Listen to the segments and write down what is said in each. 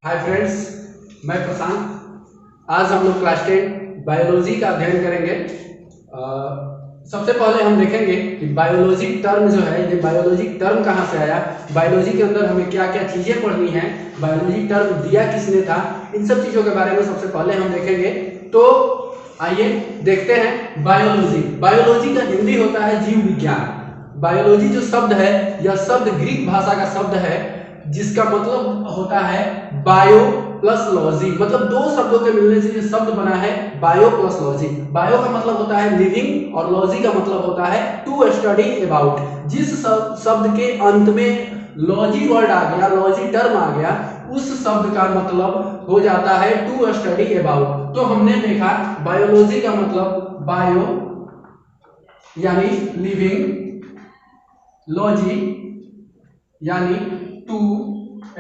Hi friends, मैं प्रशांत। आज हम लोग क्लास 10 बायोलॉजी का अध्ययन करेंगे। सबसे पहले हम देखेंगे कि बायोलॉजी टर्म जो है, ये बायोलॉजी टर्म कहाँ से आया, बायोलॉजी के अंदर हमें क्या क्या चीज़ें पढ़नी है, बायोलॉजी टर्म दिया किसने था, इन सब चीज़ों के बारे में सबसे पहले हम देखेंगे। तो आइए देखते हैं। बायोलॉजी बायोलॉजी का हिंदी होता है जीव विज्ञान। बायोलॉजी जो शब्द है, यह शब्द ग्रीक भाषा का शब्द है जिसका मतलब होता है बायो प्लस लॉजी। मतलब दो शब्दों के मिलने से ये शब्द बना है बायो प्लस लॉजी। बायो का मतलब होता है लिविंग और लॉजी का मतलब होता है टू स्टडी अबाउट। जिस शब्द के अंत में लॉजी वर्ड आ गया, लॉजी टर्म आ गया, उस शब्द का मतलब हो जाता है टू स्टडी अबाउट। तो हमने देखा बायोलॉजी का मतलब बायो यानी लिविंग, लॉजी यानी टू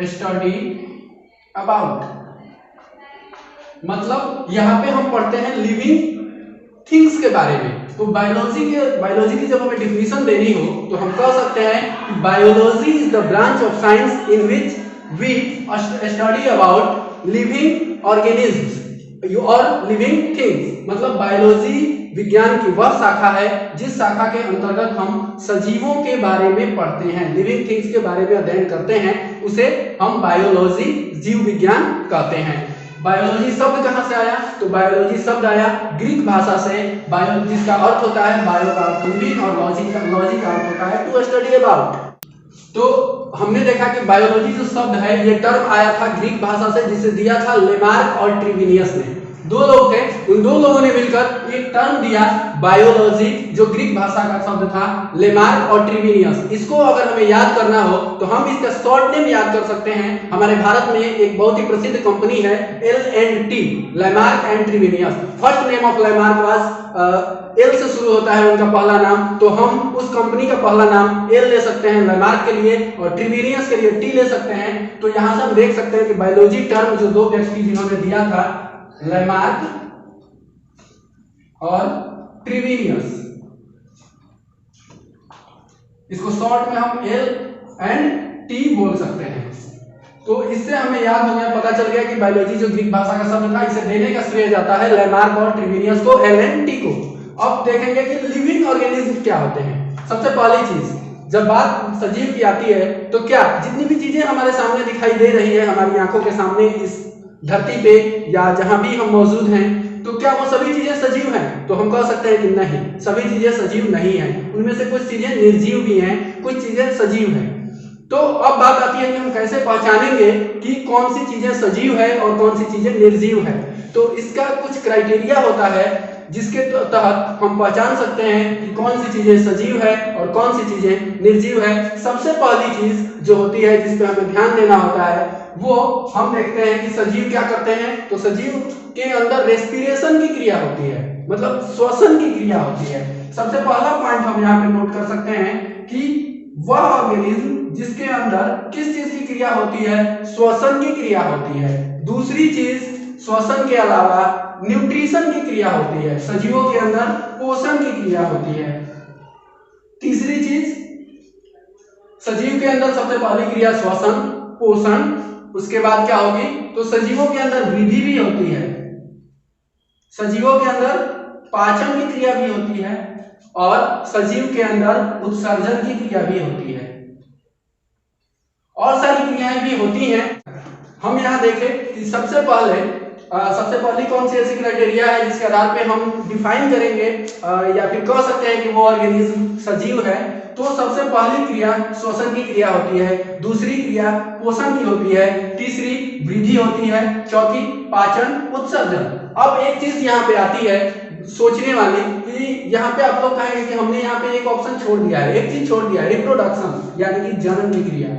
स्टडी अबाउट। मतलब यहां पे हम पढ़ते हैं लिविंग थिंग्स के बारे में। तो बायोलॉजी की जब हमें डिफिनीशन देनी हो तो हम कह सकते हैं कि biology is the branch of science in which we study about living organisms और लिविंग थिंग्स। मतलब बायोलॉजी विज्ञान की वह शाखा है जिस शाखा के अंतर्गत हम सजीवों के बारे में पढ़ते हैं, लिविंग थिंग्स के बारे में अध्ययन करते हैं, उसे हम बायोलॉजी जीव विज्ञान कहते हैं। बायोलॉजी शब्द कहां से आया? तो बायोलॉजी शब्द आया ग्रीक भाषा से। बायो जिसका अर्थ होता है बायो का अर्थ लिविंग और लॉजी का अर्थ होता है टू स्टडी अबाउट। तो हमने देखा कि बायोलॉजी जो शब्द है ये टर्म आया था ग्रीक भाषा से, जिसे दिया था लेमार्क और ट्रिविनियस ने। दो लोग थे, उन दो लोगों ने मिलकर एक टर्म दिया बायोलॉजी, जो ग्रीक भाषा का शब्द था लेमार्क और ट्रिविनियस। इसको अगर हमें याद करना हो तो हम इसका शॉर्ट नेम याद कर सकते हैं। हमारे भारत में एक बहुत ही प्रसिद्ध कंपनी है L&T, Lemark and Trivinius. First name of Lemark was L से शुरू होता है उनका पहला नाम, तो हम उस कंपनी का पहला नाम एल ले सकते हैं लेमार्क के लिए, और ट्रिविनियस के लिए टी ले सकते हैं। तो यहां से हम देख सकते हैं कि बायोलॉजी टर्म जो दो व्यक्ति जिन्होंने दिया था लेमार्क और ट्रिविनियस, इसको शॉर्ट में हम एल एंड टी बोल सकते हैं। तो इससे हमें याद हो गया, पता चल गया कि बायोलॉजी जो ग्रीक भाषा का शब्द था, इसे देने का श्रेय जाता है लेमार्क और ट्रिविनियस को, L&T को। अब देखेंगे कि लिविंग ऑर्गेनिज्म क्या होते हैं। सबसे पहली चीज, जब बात सजीव की आती है तो क्या जितनी भी चीजें हमारे सामने दिखाई दे रही है, हमारी आंखों के सामने इस धरती पे या जहां भी हम मौजूद हैं, तो क्या वो सभी चीजें सजीव हैं? तो हम कह सकते हैं कि नहीं, सभी चीजें सजीव नहीं हैं। उनमें से कुछ चीजें निर्जीव भी हैं, कुछ चीजें सजीव हैं। तो अब बात आती है कि हम कैसे पहचानेंगे कि कौन सी चीजें सजीव है और कौन सी चीजें निर्जीव है। तो इसका कुछ क्राइटेरिया होता है जिसके तहत हम पहचान सकते हैं कि कौन सी चीजें सजीव है और कौन सी चीजें निर्जीव है। सबसे पहली चीज जो होती है जिस पर हमें ध्यान देना होता है, वो हम देखते हैं कि सजीव क्या करते हैं। तो सजीव के अंदर रेस्पिरेशन की क्रिया होती है, मतलब श्वसन की क्रिया होती है। सबसे पहला पॉइंट हम यहाँ पे नोट कर सकते हैं कि वह ऑर्गेनिज्म जिसके अंदर किस चीज की क्रिया होती है? श्वसन की क्रिया होती है। दूसरी चीज, श्वसन के अलावा न्यूट्रिशन की क्रिया होती है। सजीवों के अंदर पोषण की क्रिया होती है। तीसरी चीज, सजीव के अंदर सबसे पहली क्रिया श्वसन, पोषण, उसके बाद क्या होगी? तो सजीवों के अंदर वृद्धि भी होती है, सजीवों के अंदर पाचन की क्रिया भी होती है, और सजीव के अंदर उत्सर्जन की क्रिया भी होती है, और सारी क्रियाएं भी होती हैं। हम यहाँ देखें कि सबसे पहली कौन सी ऐसी क्राइटेरिया है जिसके आधार पे हम डिफाइन करेंगे या फिर कह सकते हैं कि वो ऑर्गेनिज्म सजीव है। तो सबसे पहली क्रिया श्वसन की क्रिया होती है, दूसरी क्रिया पोषण की होती है, तीसरी वृद्धि होती है, चौथी पाचन, उत्सर्जन। अब एक चीज यहाँ पे आती है सोचने वाली कि यहाँ पे आप लोग कहेंगे कि हमने यहाँ पे एक ऑप्शन छोड़ दिया है, एक चीज छोड़ दिया है, रिप्रोडक्शन यानी कि जन्म की क्रिया।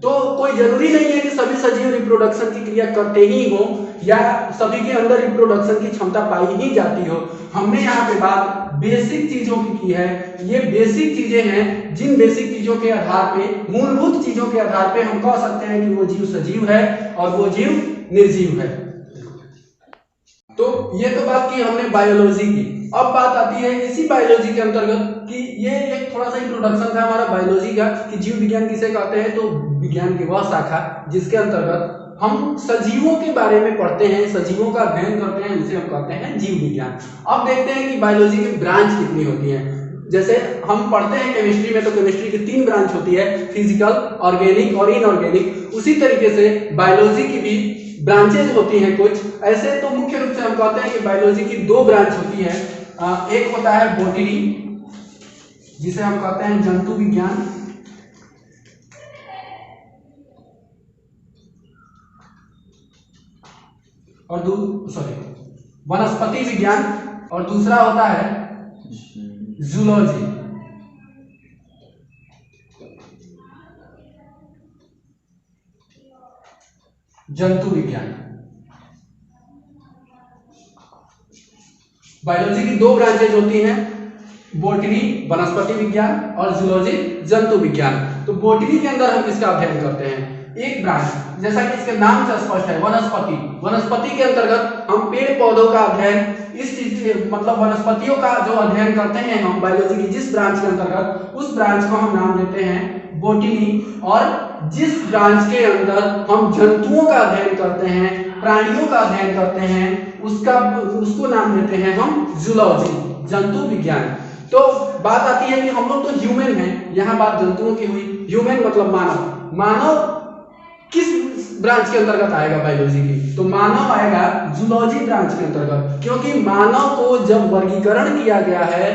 तो कोई जरूरी नहीं है कि सभी सजीव रिप्रोडक्शन की क्रिया करते ही हो या सभी के अंदर रिप्रोडक्शन की क्षमता पाई ही जाती हो। हमने यहाँ पे बात बेसिक चीजों की है। ये बेसिक चीजें हैं जिन बेसिक चीजों के आधार पे, मूलभूत चीजों के आधार पे हम कह सकते हैं कि वो जीव सजीव है और वो जीव निर्जीव है। तो ये तो बात की हमने बायोलॉजी की। अब बात आती है इसी बायोलॉजी के अंतर्गत कि ये एक थोड़ा सा इंट्रोडक्शन था हमारा बायोलॉजी का कि जीव विज्ञान किसे कहते हैं। तो विज्ञान की वह शाखा जिसके अंतर्गत हम सजीवों के बारे में पढ़ते हैं, सजीवों का अध्ययन करते हैं, उसे हम कहते हैं जीव विज्ञान। अब देखते हैं कि बायोलॉजी की ब्रांच कितनी होती है। जैसे हम पढ़ते हैं केमिस्ट्री में, तो केमिस्ट्री की 3 ब्रांच होती है, फिजिकल, ऑर्गेनिक और इनऑर्गेनिक। उसी तरीके से बायोलॉजी की भी ब्रांचेज होती हैं कुछ ऐसे। तो मुख्य रूप से हम कहते हैं कि बायोलॉजी की 2 ब्रांच होती है। एक होता है बॉटनी, जिसे हम कहते हैं जंतु विज्ञान, और वनस्पति विज्ञान, और दूसरा होता है जूलॉजी। जंतु विज्ञान। बायोलॉजी की 2 ब्रांचेज होती हैं, बॉटनी वनस्पति विज्ञान और जूलॉजी जंतु विज्ञान। तो बॉटनी के अंदर हम किसका अध्ययन करते हैं? एक ब्रांच, जैसा कि इसके नाम से स्पष्ट है, वनस्पति। वनस्पति के अंतर्गत हम पेड़ पौधों का अध्ययन, इस चीज मतलब वनस्पतियों का जो अध्ययन करते हैं हम बायोलॉजी की जिस ब्रांच के अंतर्गत, उस ब्रांच को हम नाम देते हैं बॉटनी। और जिस ब्रांच के अंदर हम जंतुओं का अध्ययन करते हैं, प्राणियों का अध्ययन करते हैं, उसको नाम देते हैं हम जूलॉजी, जंतु विज्ञान। तो बात आती है कि हम लोग तो ह्यूमन हैं, यहाँ बात जंतुओं की हुई। ह्यूमन मतलब मानव। मानव किस ब्रांच के अंतर्गत आएगा बायोलॉजी की? तो मानव आएगा जूलॉजी ब्रांच के अंतर्गत, क्योंकि मानव को जब वर्गीकरण किया गया है,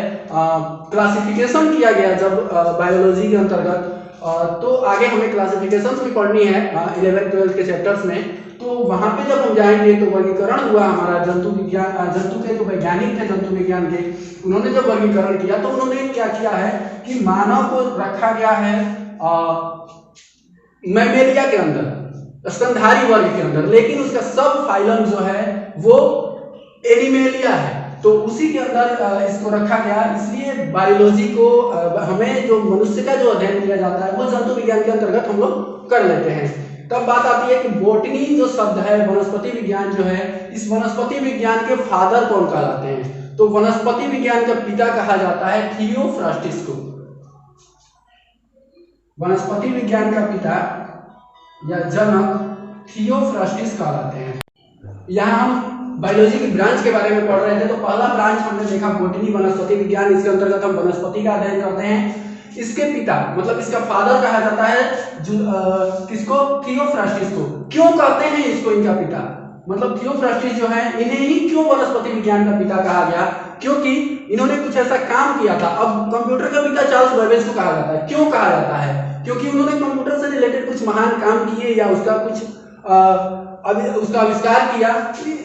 क्लासिफिकेशन किया गया जब बायोलॉजी के अंतर्गत, तो आगे हमें क्लासिफिकेशंस भी पढ़नी है 11th-12th के चैप्टर्स में। तो वहां पे जब हम जाएंगे तो वर्गीकरण हुआ हमारा जंतु विज्ञान, जंतु के जो वैज्ञानिक थे जंतु विज्ञान के, उन्होंने जब वर्गीकरण किया तो उन्होंने क्या किया है कि मानव को रखा गया है मैमेलिया के अंदर, स्तनधारी वर्ग के अंदर, लेकिन उसका सब फाइलम जो है वो एनिमेलिया है। तो उसी के अंदर इसको रखा गया। इसलिए बायोलॉजी को हमें जो मनुष्य का जो अध्ययन किया जाता है वो जंतु विज्ञान के अंतर्गत हम लोग कर लेते हैं। तब बात आती है कि बॉटनी जो शब्द है, वनस्पति विज्ञान जो है, इस वनस्पति विज्ञान के फादर कौन कहलाते हैं? तो वनस्पति विज्ञान का पिता कहा जाता है थियोफ्रास्टिस को। वनस्पति विज्ञान का पिता या जनक थियोफ्रास्टिस कहलाते हैं। यहाँ हम बायोलॉजी की ब्रांच के बारे में पढ़ रहे थे। तो पहला ब्रांच हमने देखा बॉटनी, वनस्पति विज्ञान। इसके अंतर्गत हम वनस्पति का अध्ययन करते हैं। इसके पिता मतलब इसका फादर कहा जाता है किसको? थियोफ्रास्टिस को। क्यों कहते हैं इसको इनका पिता? मतलब थियोफ्रास्टिस जो है, इन्हें ही क्यों वनस्पति विज्ञान का पिता कहा गया? क्योंकि इन्होंने कुछ ऐसा काम किया था। अब कंप्यूटर का पिता चार्ल्स बेबेज को कहा जाता है। क्यों कहा जाता है? क्योंकि उन्होंने कंप्यूटर से रिलेटेड कुछ महान काम किए या उसका कुछ उसका आविष्कार किया।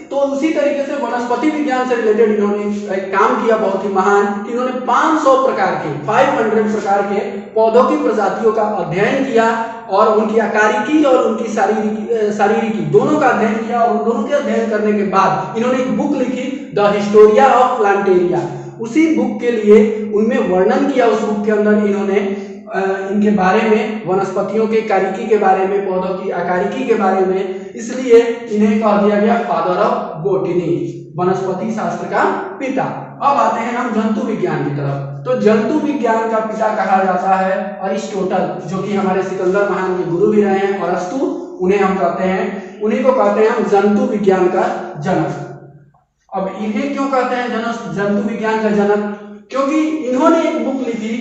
तो उसी तरीके से वनस्पति विज्ञान से रिलेटेड इन्होंने एक काम किया बहुत ही महान, कि इन्होंने 500 प्रकार के 500 प्रकार के पौधों की प्रजातियों का अध्ययन किया और उनकी आकारिकी और उनकी शारीरिकी दोनों का अध्ययन किया। और उन दोनों के अध्ययन करने के बाद इन्होंने एक बुक लिखी, द हिस्टोरिया ऑफ प्लांटेरिया। उसी बुक के लिए उनमें वर्णन किया। उस बुक के अंदर इन्होंने इनके बारे में, वनस्पतियों के कारिकी के बारे में, पौधों की आकारिकी के बारे में, इसलिए इन्हें कह दिया गया फादर ऑफ बॉटनी, वनस्पति शास्त्र का पिता। अब आते हैं हम जंतु विज्ञान की तरफ। तो जंतु विज्ञान का पिता कहा जाता है अरिस्टोटल, जो कि हमारे सिकंदर महान के गुरु भी रहे हैं। अरस्तु उन्हें हम कहते हैं, उन्हीं को कहते हैं हम जंतु विज्ञान का जनक। अब इन्हें क्यों कहते हैं जनक, जंतु विज्ञान का जनक? क्योंकि इन्होंने एक बुक लिखी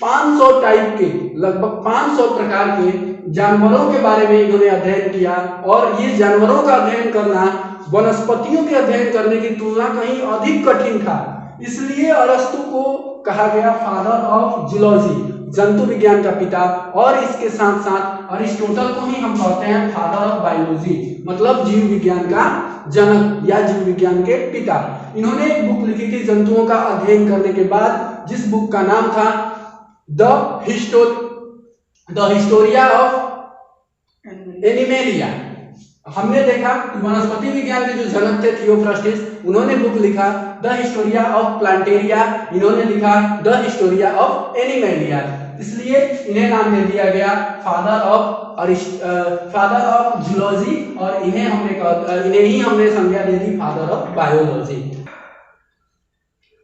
500 टाइप के, लगभग 500 प्रकार के जानवरों के बारे में इन्होंने अध्ययन किया। और ये जानवरों का अध्ययन करना वनस्पतियों के अध्ययन करने की तुलना कहीं अधिक कठिन था। इसलिए अरस्तु को कहा गया फादर ऑफ जूलॉजी, जंतु विज्ञान का पिता। और इसके साथ साथ अरिस्टोटल को ही हम कहते हैं फादर ऑफ बायोलॉजी, मतलब जीव विज्ञान का जनक या जीव विज्ञान के पिता। इन्होंने एक बुक लिखी थी जंतुओं का अध्ययन करने के बाद, जिस बुक का नाम था द हिस्टोरिया ऑफ एनिमेलिया। हमने देखा कि वनस्पति विज्ञान के जो जनक थे थियोफ्रास्टिस, उन्होंने बुक लिखा द हिस्टोरिया ऑफ प्लांटेरिया, इन्होंने लिखा द हिस्टोरिया ऑफ एनिमेलिया। इसलिए इन्हें नाम दे दिया गया फादर ऑफ जूलॉजी, और इन्हें ही हमने संज्ञा दे दी फादर ऑफ बायोलॉजी।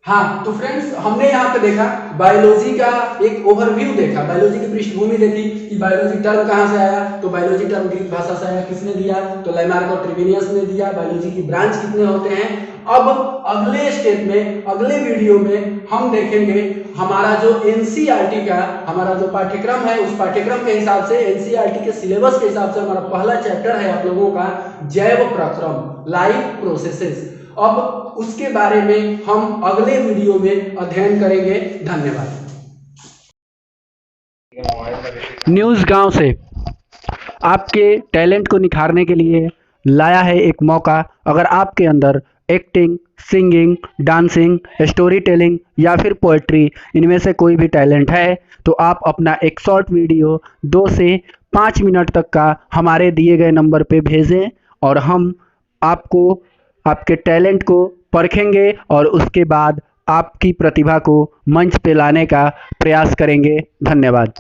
हाँ, तो फ्रेंड्स हमने यहाँ पे देखा बायोलॉजी का एक ओवरव्यू देखा, बायोलॉजी की पृष्ठभूमि देखी कि बायोलॉजी टर्म कहाँ से आया, तो बायोलॉजी टर्म ग्रीक भाषा से आया, किसने दिया, तो लैमार्क और ट्रिविनियस ने दिया। बायोलॉजी की ब्रांच कितने होते हैं। अब अगले स्टेप में, अगले वीडियो में हम देखेंगे हमारा जो एनसीईआरटी का हमारा जो पाठ्यक्रम है, उस पाठ्यक्रम के हिसाब से एनसीईआरटी के सिलेबस के हिसाब से हमारा पहला चैप्टर है आप लोगों का जैव प्रक्रम, लाइफ प्रोसेसेस। अब उसके बारे में हम अगले वीडियो में अध्ययन करेंगे। धन्यवाद। न्यूज़ गांव से आपके टैलेंट को निखारने के लिए लाया है एक मौका। अगर आपके अंदर acting, singing, dancing, story telling या फिर पोएट्री, इनमें से कोई भी टैलेंट है, तो आप अपना एक शॉर्ट वीडियो 2 से 5 मिनट तक का हमारे दिए गए नंबर पे भेजें और हम आपको आपके टैलेंट को परखेंगे और उसके बाद आपकी प्रतिभा को मंच पे लाने का प्रयास करेंगे। धन्यवाद।